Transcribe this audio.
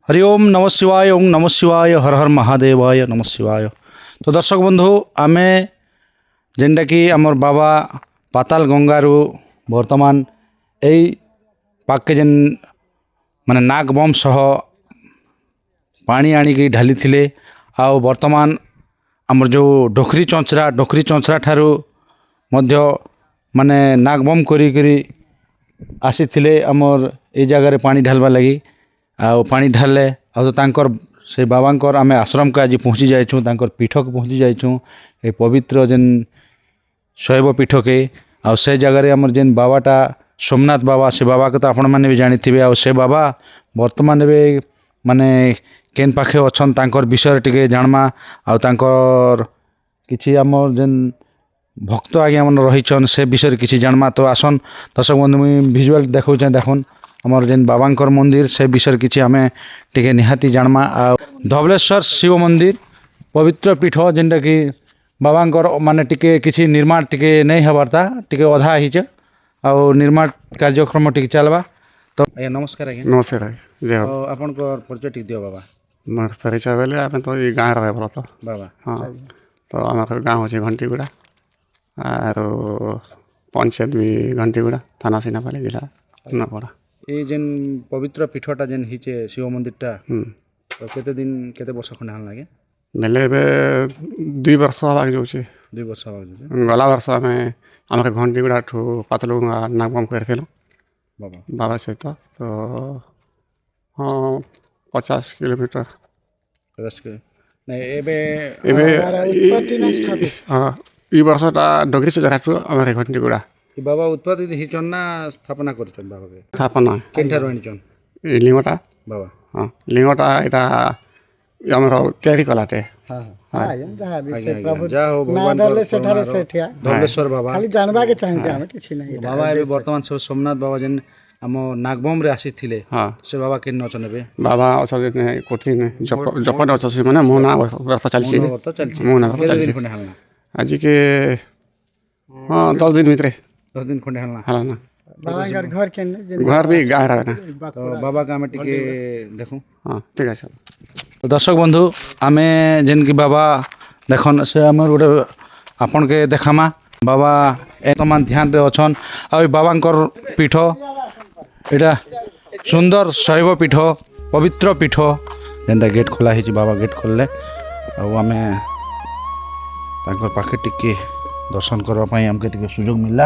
हरि ओम नमः शिवाय ओम नमः शिवाय हर हर महादेवाय नमः शिवाय। तो दर्शक बंधु आमे जेनटा कि आमर बाबा पाताल गंगारू बर्तमान यही पाके जेन माने नाग बम सह पानी आनिकी ढाली थिले आउ बर्तमान आमर जो डोखरी चंचरा ठारू मध्य माने नाग बम करी करी आसी थिले आमर ए जगह रे पानी ढालवा लगी आउ पानी ढाले आ तो तांकर से बाबांकर आमे आश्रम को आज पहुँची जाइछूँ तांकर पीठ को पहुँची जाइछूँ ए पवित्र जेन शैव पीठ के आ से जगह रे आमर जेन बाबाटा सोमनाथ बाबा से बाबा को तो आपण मैंने भी जानी थे आ से बाबा वर्तमान भी माने केन पाखे अच्छन तांकर विषय टिके जानमा आ तांकर किछि आमर जेन भक्त आज्ञा मन रहीछन से विषय किछि जानमा। तो आसन दर्शक बंधु मुई विजुअल देखौछे देखुन आमर जेन बाबांकर मंदिर से विषय किछि आमे टिके निहाती जानमा। आ धवलेश्वर शिव मंदिर पवित्र पीठ जेनटा कि बाबांकर माने टिके किछि निर्माण टिके नहीं हबारता टिके अधा हिचे आ निर्माण कार्यक्रम टिके चलबा। तो आज्ञा नमस्कार आज्ञा। नमस्कार आज्ञा जय हो। आपनकर परिचय टिके दियो बाबा। मोर परिचय बेले आमे तो ई गाँव रहे बोला तो बाबा हाँ तो आम गाँव होचे घंटीगुड़ा आरो पंचायत भी घंटीगुड़ा थाना सीनापाली जिला नपड़ा। ए जेन पवित्र पीठटा जेन हिचे शिव मंदिरटा तो केते दिन केते वर्ष खंडे हाल लागे बेले बे 2 वर्ष हबाक जाउछे 2 वर्ष हो गला वर्ष आमे आमके घंटीगुड़ा ठू पातलुंगा नागबम करथिलु बाबा बाबा सहित तो हाँ 50 किलोमीटर रस के नहीं एबे एबे हाँ ई वर्षटा डगरी से जगह आमके घंटीगुड़ा ई बाबा उत्पत्ति हिचन ना स्थापना करछन बाबा के स्थापना केनठा रहनिचन ई लिंगटा बाबा हाँ लिंगटा एटा आमर तैयारी कलाटे हां हां जहाँ भी से प्रभु जा हो ना भगवान डरले सेठारे सेठिया धवलेश्वर बाबा खाली जानबा के चाहि हम किछि नहीं बाबा एबे वर्तमान सब सोमनाथ बाबा जेन हम नागबम रे आसी थिले हाँ से बाबा केन नचन एबे बाबा असले ने कोठी ने जपन अछि माने मोना व्यवस्था चलछि तो चलछि मोना व्यवस्था केते दिन चलछि खंडे हालना आज के हाँ 10 दिन भीतर 10 दिन खंडे हालना हाला ना बाबांगर घर के घर भी गाय रहे ना तो बाबा का हमें टिके देखूं। हाँ ठीक है तो दर्शक बंधु आमे जेन कि बाबा देखन से हमर गोटे आपन के देखामा बाबा एकदम ध्यान रे अछन आ बाबांकर पीठ एटा सुंदर शैव पीठ पवित्र पीठ जेनता गेट खोला हिची बाबा गेट खोलले आ आमे तांकर पाखे टिके दर्शन करबा पई हमके टिके सुयोग मिलला।